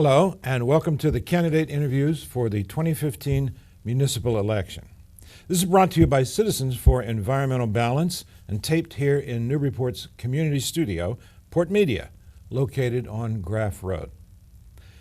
Hello, and welcome to the candidate interviews for the 2015 municipal election. This is brought to you by Citizens for Environmental Balance and taped here in Newburyport's community studio, PortMedia, located on Graff Road.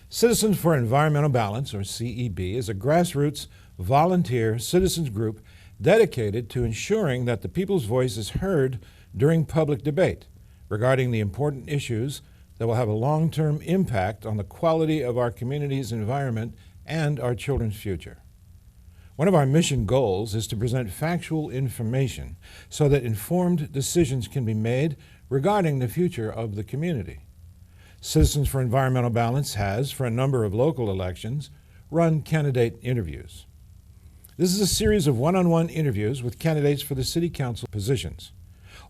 Citizens for Environmental Balance, or CEB, is a grassroots volunteer citizens group dedicated to ensuring that the people's voice is heard during public debate regarding the important issues that will have a long-term impact on the quality of our community's environment and our children's future. One of our mission goals is to present factual information so that informed decisions can be made regarding the future of the community. Citizens for Environmental Balance has, for a number of local elections, run candidate interviews. This is a series of one-on-one interviews with candidates for the city council positions.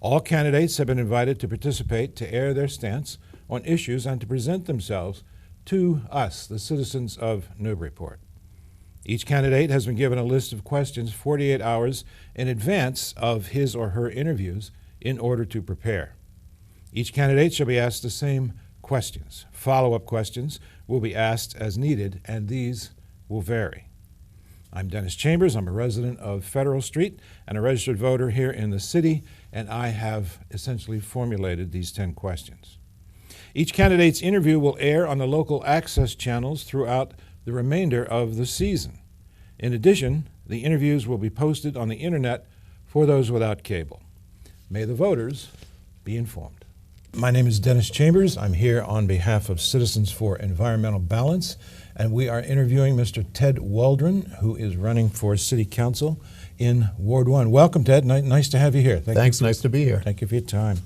All candidates have been invited to participate to air their stance on issues and to present themselves to us, the citizens of Newburyport. Each candidate has been given a list of questions 48 hours in advance of his or her interviews in order to prepare. Each candidate shall be asked the same questions. Follow-up questions will be asked as needed, and these will vary. I'm Dennis Chambers. I'm a resident of Federal Street and a registered voter here in the city, and I have essentially formulated these 10 questions. Each candidate's interview will air on the local access channels throughout the remainder of the season. In addition, the interviews will be posted on the internet for those without cable. May the voters be informed. My name is Dennis Chambers. I'm here on behalf of Citizens for Environmental Balance, and we are interviewing Mr. Ted Waldron, who is running for City Council in Ward 1. Welcome, Ted. Nice to have you here. Thanks. Nice to be here. Thank you for your time.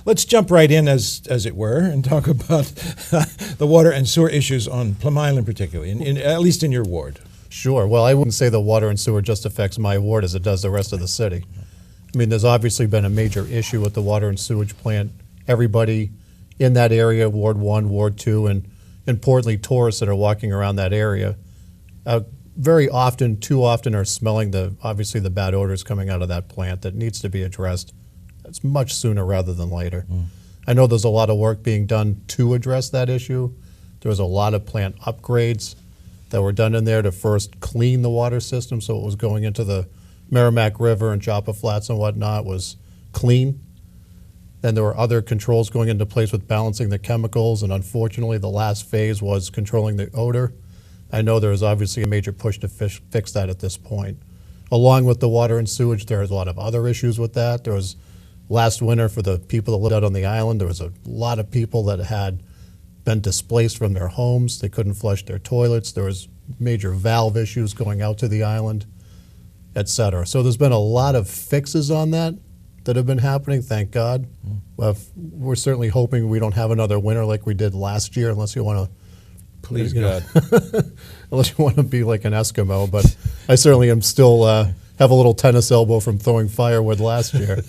Let's jump right in, as it were, and talk about the water and sewer issues on Plum Island particularly, at least in your ward. Sure. Well, I wouldn't say the water and sewer just affects my ward as it does the rest of the city. I mean, there's obviously been a major issue with the water and sewage plant. Everybody in that area, Ward 1, Ward 2, and importantly, tourists that are walking around that area, very often, too often, are smelling obviously the bad odors coming out of that plant that needs to be addressed. It's much sooner rather than later. I know there's a lot of work being done to address that issue. There was a lot of plant upgrades that were done in there to first clean the water system, so it was going into the Merrimack River and Joppa Flats and whatnot was clean. Then there were other controls going into place with balancing the chemicals, and unfortunately the last phase was controlling the odor. I know there is obviously a major push to fix that at this point. Along with the water and sewage, there is a lot of other issues with that. There was last winter, for the people that lived out on the island, there was a lot of people that had been displaced from their homes. They couldn't flush their toilets. There was major valve issues going out to the island, et cetera. So there's been a lot of fixes on that have been happening, thank God. We're certainly hoping we don't have another winter like we did last year, unless you want to, Please God. unless you want to be like an Eskimo. But I certainly am still have a little tennis elbow from throwing firewood last year.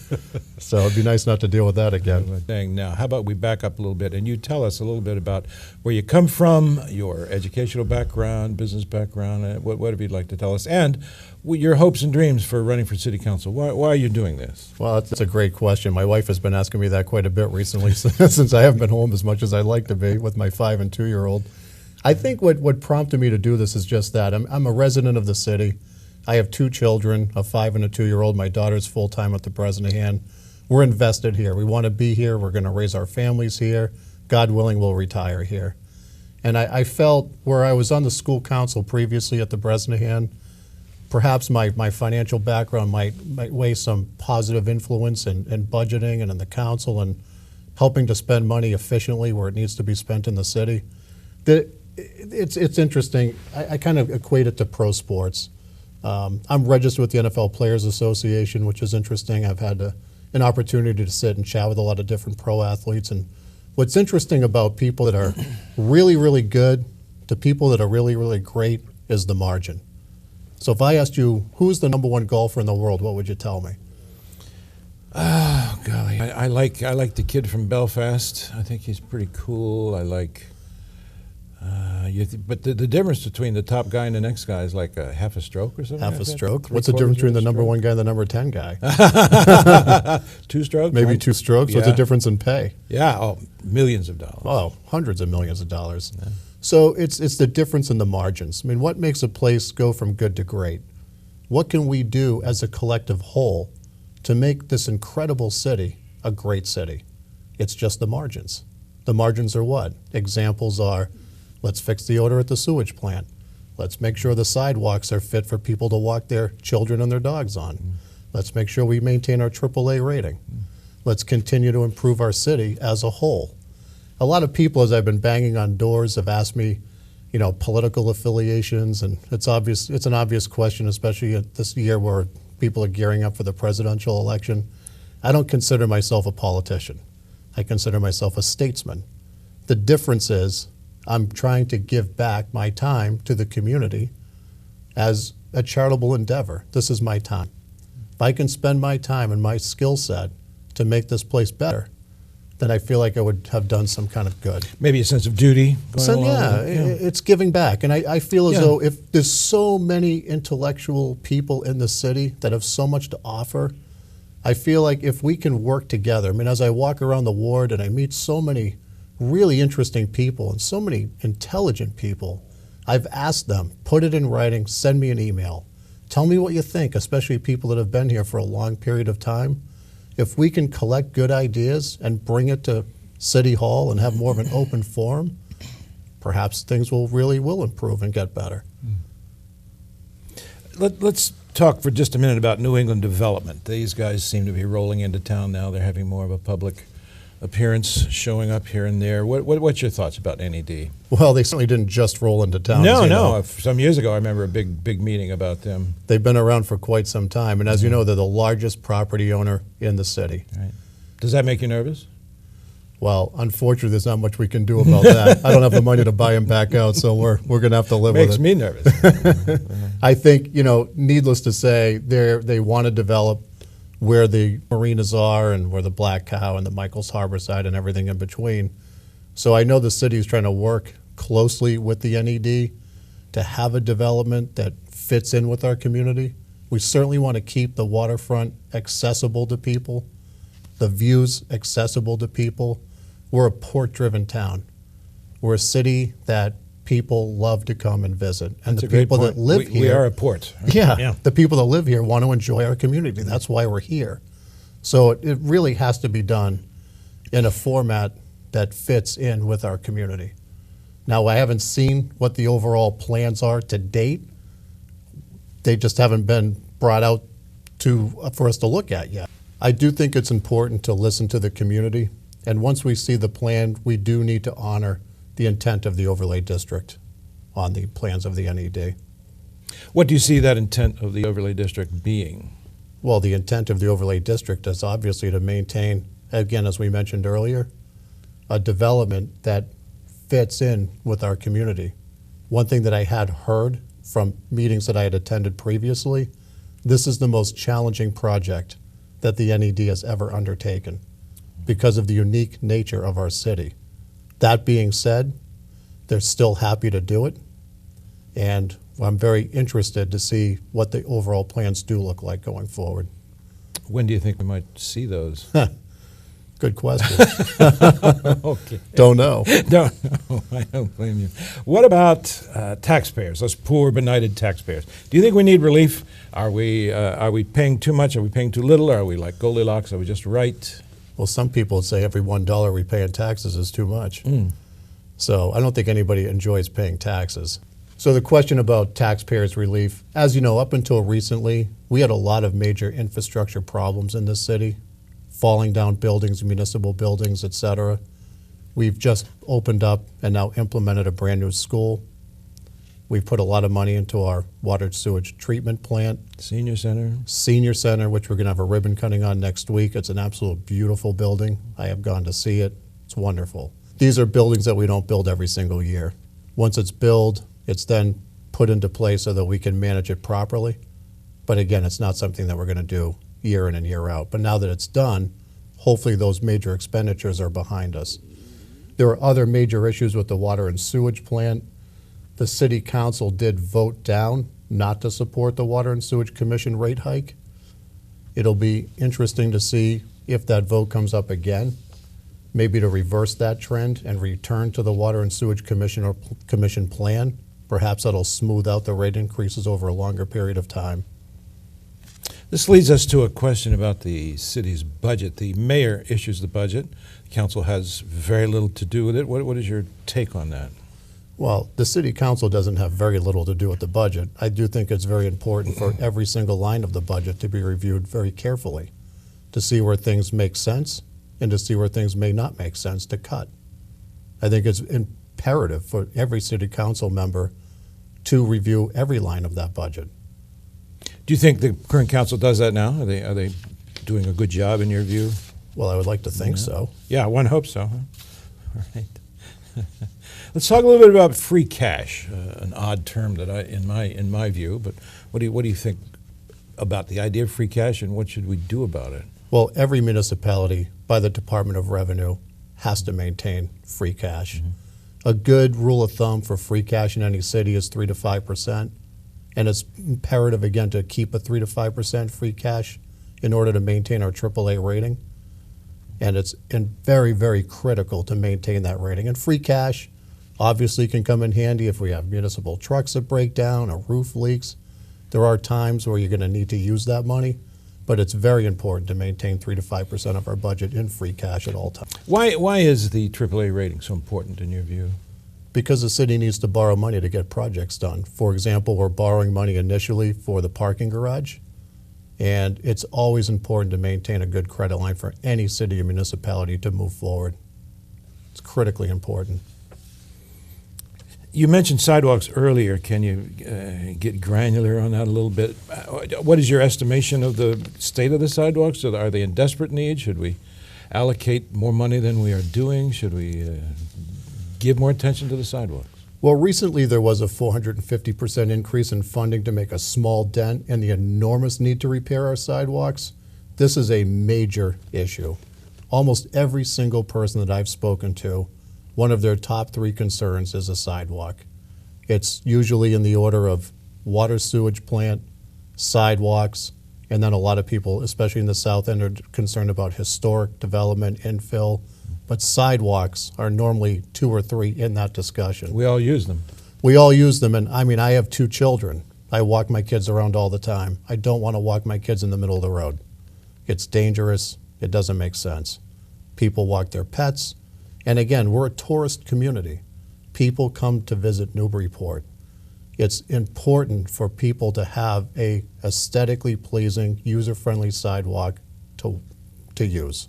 So it'd be nice not to deal with that again. Now, how about we back up a little bit and you tell us a little bit about where you come from, your educational background, business background, whatever you'd like to tell us, and your hopes and dreams for running for city council. Why are you doing this? Well, that's a great question. My wife has been asking me that quite a bit recently since I haven't been home as much as I'd like to be with my 5- and 2-year-old. I think what prompted me to do this is just that. I'm a resident of the city. I have 2 children, a 5- and a 2-year-old. My daughter's full-time at the Bresnahan. We're invested here. We want to be here. We're going to raise our families here. God willing, we'll retire here. And I felt where I was on the school council previously at the Bresnahan, perhaps my financial background might weigh some positive influence in budgeting and in the council and helping to spend money efficiently where it needs to be spent in the city. It's interesting. I kind of equate it to pro sports. I'm registered with the NFL Players Association, which is interesting. I've had an opportunity to sit and chat with a lot of different pro athletes. And what's interesting about people that are really, really good to people that are really, really great is the margin. So if I asked you, who's the #1 golfer in the world, what would you tell me? Oh, golly. I like the kid from Belfast. I think he's pretty cool. I like... but the difference between the top guy and the next guy is like a half a stroke or something? Half a stroke? What's the difference between the #1 guy and the #10 guy? 2 strokes? Maybe 2 strokes? Yeah. What's the difference in pay? Yeah, millions of dollars. Oh, hundreds of millions of dollars. Yeah. So it's the difference in the margins. I mean, what makes a place go from good to great? What can we do as a collective whole to make this incredible city a great city? It's just the margins. The margins are what? Examples are, let's fix the odor at the sewage plant. Let's make sure the sidewalks are fit for people to walk their children and their dogs on. Let's make sure we maintain our AAA rating. Let's continue to improve our city as a whole. A lot of people, as I've been banging on doors, have asked me, you know, political affiliations, and it's an obvious question, especially at this year where people are gearing up for the presidential election. I don't consider myself a politician. I consider myself a statesman. The difference is I'm trying to give back my time to the community as a charitable endeavor. This is my time. If I can spend my time and my skill set to make this place better, then I feel like I would have done some kind of good. Maybe a sense of duty going So, along yeah, with it. it's giving back. And I feel as Yeah. though if there's so many intellectual people in the city that have so much to offer, I feel like if we can work together, I mean, as I walk around the ward and I meet so many really interesting people and so many intelligent people, I've asked them, put it in writing, send me an email. Tell me what you think, especially people that have been here for a long period of time. If we can collect good ideas and bring it to City Hall and have more of an open forum, perhaps things will improve and get better. Let's talk for just a minute about New England development. These guys seem to be rolling into town now. They're having more of a public appearance, showing up here and there. What's your thoughts about NED? Well, they certainly didn't just roll into town. No, as you no. know. Some years ago, I remember a big meeting about them. They've been around for quite some time, and as you know, they're the largest property owner in the city. Right. Does that make you nervous? Well, unfortunately, there's not much we can do about that. I don't have the money to buy them back out, so we're going to have to live with it. Makes me nervous. I think, you know, needless to say, they want to develop where the marinas are and where the Black Cow and the Michaels Harbor side and everything in between. So I know the city is trying to work closely with the NED to have a development that fits in with our community. We certainly want to keep the waterfront accessible to people, the views accessible to people. We're a port-driven town. We're a city that people love to come and visit. And That's the a great people point. that live here. We are a port. Right? Yeah, the people that live here want to enjoy our community. That's why we're here. So it really has to be done in a format that fits in with our community. Now, I haven't seen what the overall plans are to date. They just haven't been brought out for us to look at yet. I do think it's important to listen to the community. And once we see the plan, we do need to honor the intent of the overlay district on the plans of the NED. What do you see that intent of the overlay district being? Well, the intent of the overlay district is obviously to maintain, again, as we mentioned earlier, a development that fits in with our community. One thing that I had heard from meetings that I had attended previously, this is the most challenging project that the NED has ever undertaken because of the unique nature of our city. That being said, they're still happy to do it, and I'm very interested to see what the overall plans do look like going forward. When do you think we might see those? Good question. Okay. Don't know. No, I don't blame you. What about taxpayers, those poor, benighted taxpayers? Do you think we need relief? Are we paying too much? Are we paying too little? Are we like Goldilocks? Are we just right? Well, some people would say every $1 we pay in taxes is too much. So I don't think anybody enjoys paying taxes. So the question about taxpayers' relief, as you know, up until recently, we had a lot of major infrastructure problems in this city, falling down buildings, municipal buildings, et cetera. We've just opened up and now implemented a brand new school. We've put a lot of money into our water sewage treatment plant. Senior center? Senior Center, which we're going to have a ribbon cutting on next week. It's an absolute beautiful building. I have gone to see it. It's wonderful. These are buildings that we don't build every single year. Once it's built, it's then put into place so that we can manage it properly. But again, it's not something that we're going to do year in and year out. But now that it's done, hopefully those major expenditures are behind us. There are other major issues with the water and sewage plant. The city council did vote down not to support the Water and Sewage Commission rate hike. It'll be interesting to see if that vote comes up again. maybe to reverse that trend and return to the Water and Sewage Commission or Commission plan. Perhaps that'll smooth out the rate increases over a longer period of time. This leads us to a question about the city's budget. The mayor issues the budget. The council has very little to do with it. What is your take on that? Well, the city council doesn't have very little to do with the budget. I do think it's very important for every single line of the budget to be reviewed very carefully, to see where things make sense and to see where things may not make sense to cut. I think it's imperative for every city council member to review every line of that budget. Do you think the current council does that now? Are they doing a good job in your view? Well, I would like to think so. Yeah, one hopes so. Huh? All right. Let's talk a little bit about free cash, an odd term that in my view. But what do you think about the idea of free cash, and what should we do about it? Well, every municipality by the Department of Revenue has to maintain free cash. Mm-hmm. A good rule of thumb for free cash in any city is 3 to 5%. And it's imperative, again, to keep a 3 to 5% free cash in order to maintain our AAA rating. And it's very, very critical to maintain that rating. And free cash obviously can come in handy if we have municipal trucks that break down or roof leaks. There are times where you're going to need to use that money, but it's very important to maintain 3 to 5% of our budget in free cash at all times. Why is the AAA rating so important in your view? Because the city needs to borrow money to get projects done. For example, we're borrowing money initially for the parking garage, and it's always important to maintain a good credit line for any city or municipality to move forward. It's critically important. You mentioned sidewalks earlier. Can you get granular on that a little bit? What is your estimation of the state of the sidewalks? Are they in desperate need? Should we allocate more money than we are doing? Should we give more attention to the sidewalks? Well, recently there was a 450% increase in funding to make a small dent in the enormous need to repair our sidewalks. This is a major issue. Almost every single person that I've spoken to, one of their top 3 concerns is a sidewalk. It's usually in the order of water sewage plant, sidewalks, and then a lot of people, especially in the south end, are concerned about historic development, infill. But sidewalks are normally 2 or 3 in that discussion. We all use them. We all use them, and I mean, I have 2 children. I walk my kids around all the time. I don't want to walk my kids in the middle of the road. It's dangerous. It doesn't make sense. People walk their pets. And again, we're a tourist community. People come to visit Newburyport. It's important for people to have a aesthetically pleasing, user-friendly sidewalk to use.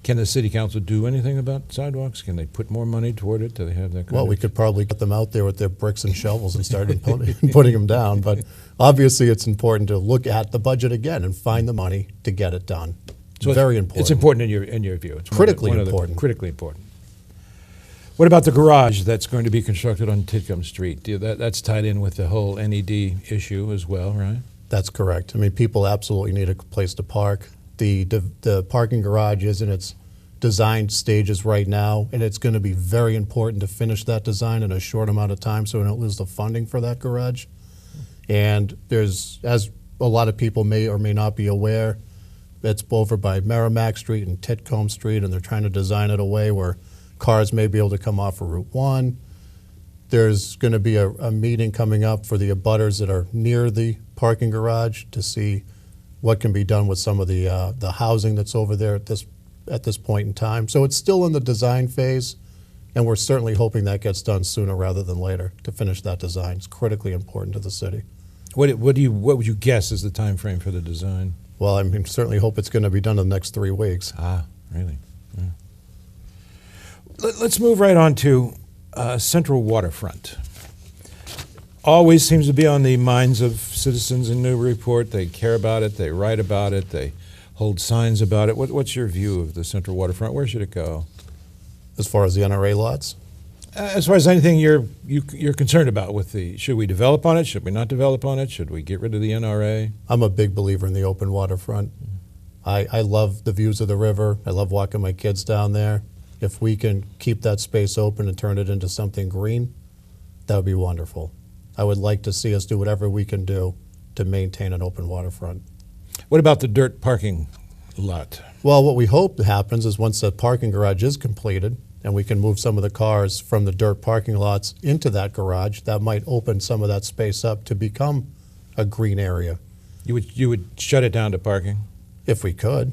Can the city council do anything about sidewalks? Can they put more money toward it? Do they have that kind Well, of... we could probably get them out there with their bricks and shovels and start putting them down. But obviously, it's important to look at the budget again and find the money to get it done. So very important. It's important in your view. It's critically important. Critically important. What about the garage that's going to be constructed on Titcomb Street? That's tied in with the whole NED issue as well, right? That's correct. I mean, people absolutely need a place to park. The parking garage is in its design stages right now, and it's going to be very important to finish that design in a short amount of time so we don't lose the funding for that garage. And there's, as a lot of people may or may not be aware, it's over by Merrimack Street and Titcomb Street, and they're trying to design it a way where cars may be able to come off of Route 1. There's going to be a meeting coming up for the abutters that are near the parking garage to see what can be done with some of the housing that's over there at this point in time. So it's still in the design phase, and we're certainly hoping that gets done sooner rather than later to finish that design. It's critically important to the city. What would you guess is the time frame for the design? Well, I mean, certainly hope it's going to be done in the next 3 weeks. Ah, really? Yeah. Let's move right on to Central Waterfront. Always seems to be on the minds of citizens in Newburyport. They care about it, they write about it, they hold signs about it. What's your view of the Central Waterfront? Where should it go? As far as the NRA lots? As far as anything you're concerned about with should we develop on it? Should we not develop on it? Should we get rid of the NRA? I'm a big believer in the open waterfront. I love the views of the river. I love walking my kids down there. If we can keep that space open and turn it into something green, that would be wonderful. I would like to see us do whatever we can do to maintain an open waterfront. What about the dirt parking lot? Well, what we hope happens is once that parking garage is completed and we can move some of the cars from the dirt parking lots into that garage, that might open some of that space up to become a green area, You would shut it down to parking? if we could.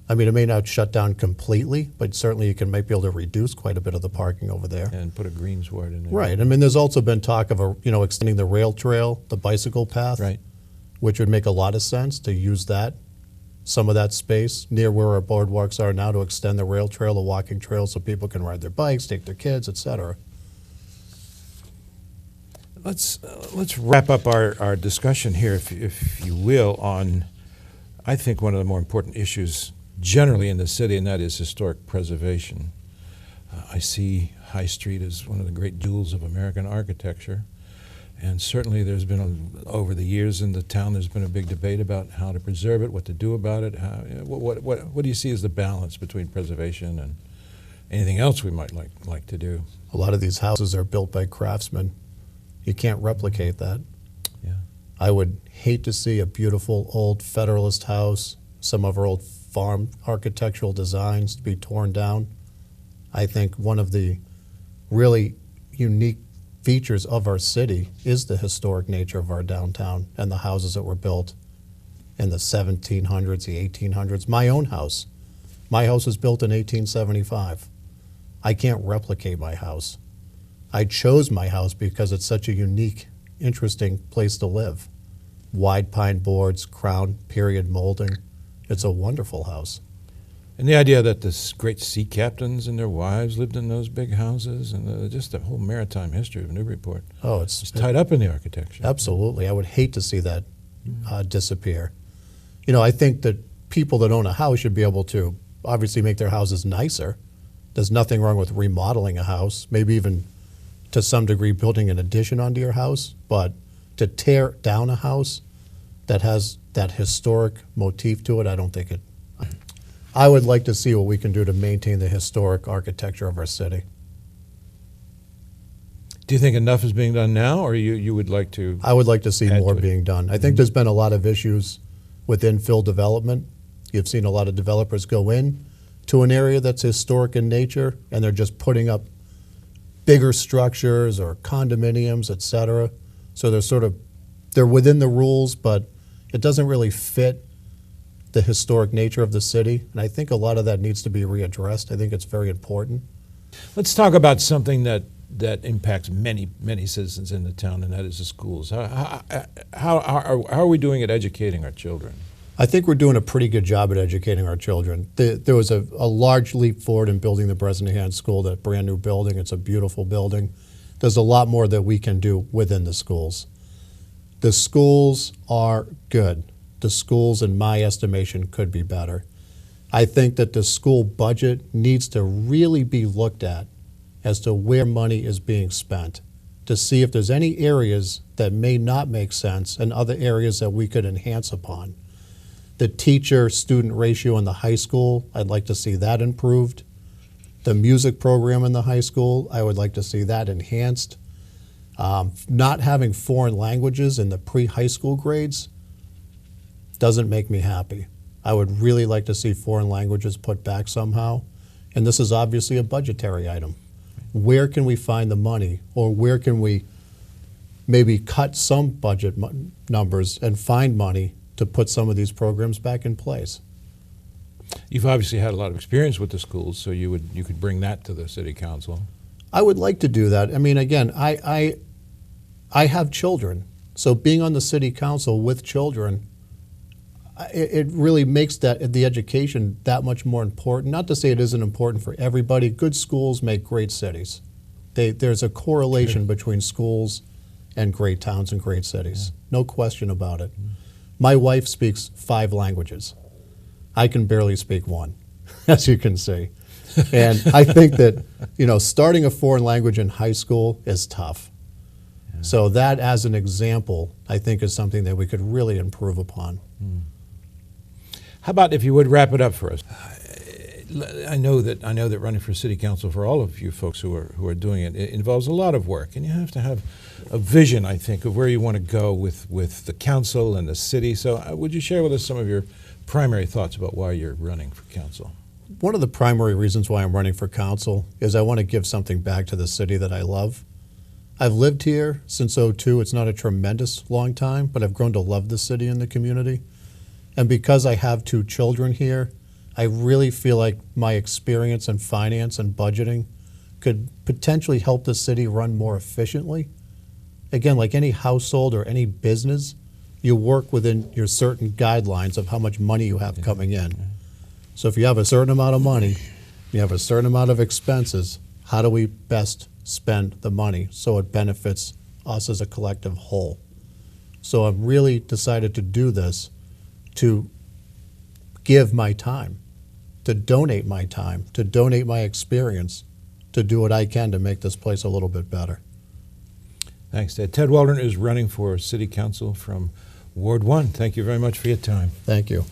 I mean, it may not shut down completely, but certainly you might be able to reduce quite a bit of the parking over there. And put a greensward in there? Right. I mean, there's also been talk of extending the rail trail, the bicycle path, Right. which would make a lot of sense to use some of that space near where our boardwalks are now to extend the rail trail, the walking trail, so people can ride their bikes, take their kids, etc. Let's wrap up our discussion here, if you will, on, I think, one of the more important issues generally in the city, and that is historic preservation. I see High Street as one of the great jewels of American architecture, and certainly there's been, over the years in the town, there's been a big debate about how to preserve it, what to do about it. What do you see as the balance between preservation and anything else we might like to do? A lot of these houses are built by craftsmen. You can't replicate that. Yeah. I would hate to see a beautiful old Federalist house, some of our old farm architectural designs to be torn down. I think one of the really unique features of our city is the historic nature of our downtown and the houses that were built in the 1700s, the 1800s. My own house. My house was built in 1875. I can't replicate my house. I chose my house because it's such a unique, interesting place to live. Wide pine boards, crown, period molding. It's a wonderful house. And the idea that the great sea captains and their wives lived in those big houses, and just the whole maritime history of Newburyport. Oh, It's tied up in the architecture. Absolutely. I would hate to see that disappear. I think that people that own a house should be able to obviously make their houses nicer. There's nothing wrong with remodeling a house, maybe even to some degree building an addition onto your house, but to tear down a house that has that historic motif to it, I don't think it. I would like to see what we can do to maintain the historic architecture of our city. Do you think enough is being done now, or you would like to? I would like to see add more to it? being done. I think there's been a lot of issues with infill development. You've seen a lot of developers go in to an area that's historic in nature, and they're just putting up bigger structures or condominiums, et cetera. So they're within the rules, but it doesn't really fit the historic nature of the city. And I think a lot of that needs to be readdressed. I think it's very important. Let's talk about something that impacts many citizens in the town, and that is the schools. How are we doing at educating our children? I think we're doing a pretty good job at educating our children. There was a large leap forward in building the Bresnahan School, that brand new building. It's a beautiful building. There's a lot more that we can do within the schools. The schools are good. The schools, in my estimation, could be better. I think that the school budget needs to really be looked at as to where money is being spent, to see if there's any areas that may not make sense and other areas that we could enhance upon. The teacher-student ratio in the high school, I'd like to see that improved. The music program in the high school, I would like to see that enhanced. Not having foreign languages in the pre-high school grades doesn't make me happy. I would really like to see foreign languages put back somehow. And this is obviously a budgetary item. Where can we find the money, or where can we maybe cut some budget numbers and find money to put some of these programs back in place? You've obviously had a lot of experience with the schools, so you could bring that to the city council. I would like to do that. I mean, again, I have children, so being on the city council with children, it really makes the education that much more important. Not to say it isn't important for everybody. Good schools make great cities. There's a correlation between schools and great towns and great cities. Yeah. No question about it. My wife speaks 5 languages. I can barely speak 1, as you can see. And I think that, starting a foreign language in high school is tough. Yeah. So that, as an example, I think is something that we could really improve upon. How about, if you would, wrap it up for us? I know that running for city council, for all of you folks who are doing it, it involves a lot of work, and you have to have a vision, I think, of where you want to go with the council and the city. So would you share with us some of your primary thoughts about why you're running for council? One of the primary reasons why I'm running for council is I want to give something back to the city that I love. I've lived here since '02. It's not a tremendous long time, but I've grown to love the city and the community. And because I have 2 children here, I really feel like my experience in finance and budgeting could potentially help the city run more efficiently. Again, like any household or any business, you work within your certain guidelines of how much money you have coming in. So if you have a certain amount of money, you have a certain amount of expenses, how do we best spend the money so it benefits us as a collective whole? So I've really decided to do this to give my time, to donate my time, to donate my experience, to do what I can to make this place a little bit better. Thanks, Ted. Ted Waldron is running for city council from Ward 1. Thank you very much for your time. Thank you.